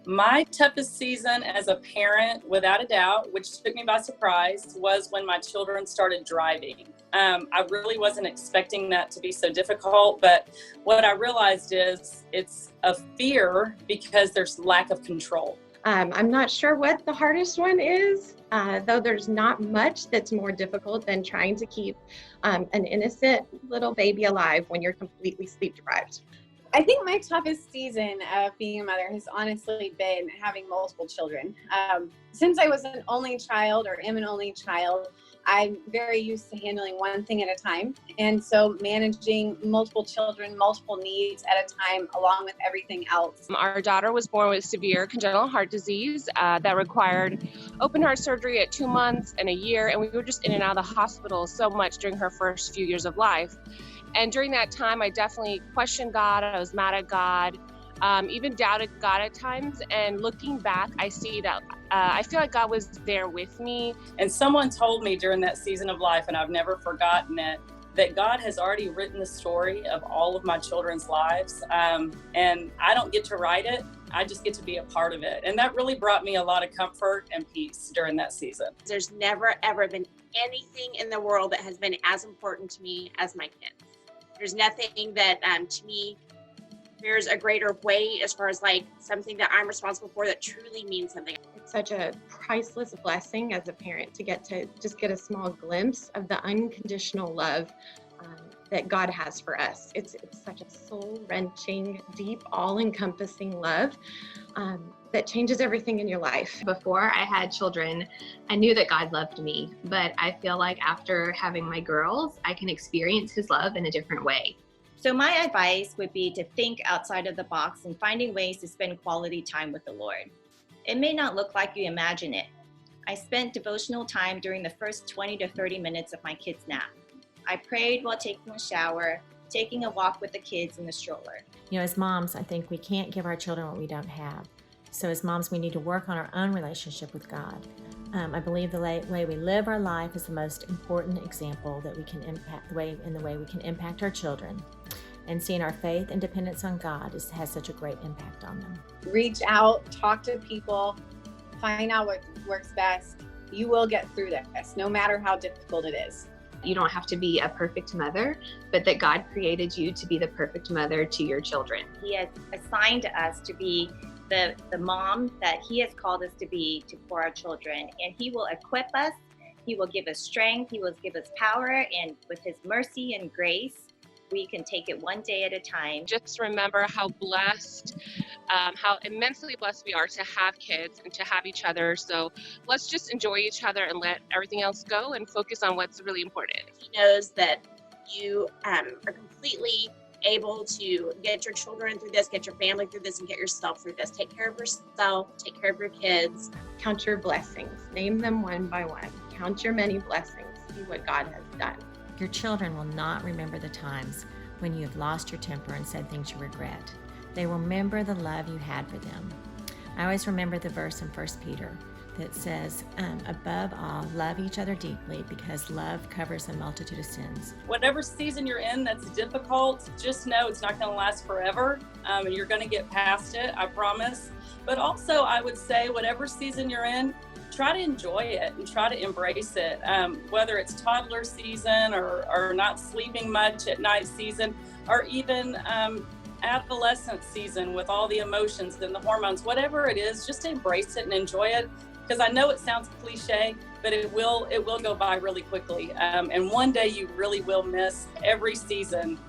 My toughest season as a parent, without a doubt, which took me by surprise, was when my children started driving. I really wasn't expecting that to be so difficult, but what I realized is it's a fear because there's lack of control. I'm not sure what the hardest one is, though there's not much that's more difficult than trying to keep an innocent little baby alive when you're completely sleep deprived. I think my toughest season of being a mother has honestly been having multiple children. Since I was an only child or am an only child, I'm very used to handling one thing at a time. And so managing multiple children, multiple needs at a time, along with everything else. Our daughter was born with severe congenital heart disease that required open heart surgery at 2 months and a year. And we were just in and out of the hospital so much during her first few years of life. And during that time, I definitely questioned God. I was mad at God, even doubted God at times. And looking back, I see that I feel like God was there with me. And someone told me during that season of life, and I've never forgotten it, that God has already written the story of all of my children's lives. And I don't get to write it. I just get to be a part of it. And that really brought me a lot of comfort and peace during that season. There's never, ever been anything in the world that has been as important to me as my kids. There's nothing that, to me, there's a greater weight as far as like something that I'm responsible for that truly means something. It's such a priceless blessing as a parent to get a small glimpse of the unconditional love that God has for us. It's such a soul-wrenching, deep, all-encompassing love that changes everything in your life. Before I had children, I knew that God loved me, but I feel like after having my girls, I can experience His love in a different way. So my advice would be to think outside of the box and finding ways to spend quality time with the Lord. It may not look like you imagine it. I spent devotional time during the first 20 to 30 minutes of my kids' nap. I prayed while taking a shower, taking a walk with the kids in the stroller. You know, as moms, I think we can't give our children what we don't have. So as moms, we need to work on our own relationship with God. I believe the way we live our life is the most important example that we can impact, the way we can impact our children. And seeing our faith and dependence on God has such a great impact on them. Reach out, talk to people, find out what works best. You will get through this, no matter how difficult it is. You don't have to be a perfect mother, but that God created you to be the perfect mother to your children. He has assigned us to be the mom that He has called us to be for our children, and He will equip us. He will give us strength. He will give us power, and with His mercy and grace, we can take it one day at a time. Just remember how blessed, how immensely blessed we are to have kids and to have each other. So let's just enjoy each other and let everything else go and focus on what's really important. He knows that you are completely able to get your children through this, get your family through this, and get yourself through this. Take care of yourself, take care of your kids. Count your blessings. Name them one by one. Count your many blessings. See what God has done. Your children will not remember the times when you have lost your temper and said things you regret. They will remember the love you had for them. I always remember the verse in 1 Peter that says, above all, love each other deeply because love covers a multitude of sins. Whatever season you're in that's difficult, just know it's not going to last forever. And you're going to get past it, I promise. But also, I would say whatever season you're in, try to enjoy it and try to embrace it. Whether it's toddler season or not sleeping much at night season, or even adolescent season with all the emotions and the hormones, whatever it is, just embrace it and enjoy it. Because I know it sounds cliche, but it will go by really quickly. And one day you really will miss every season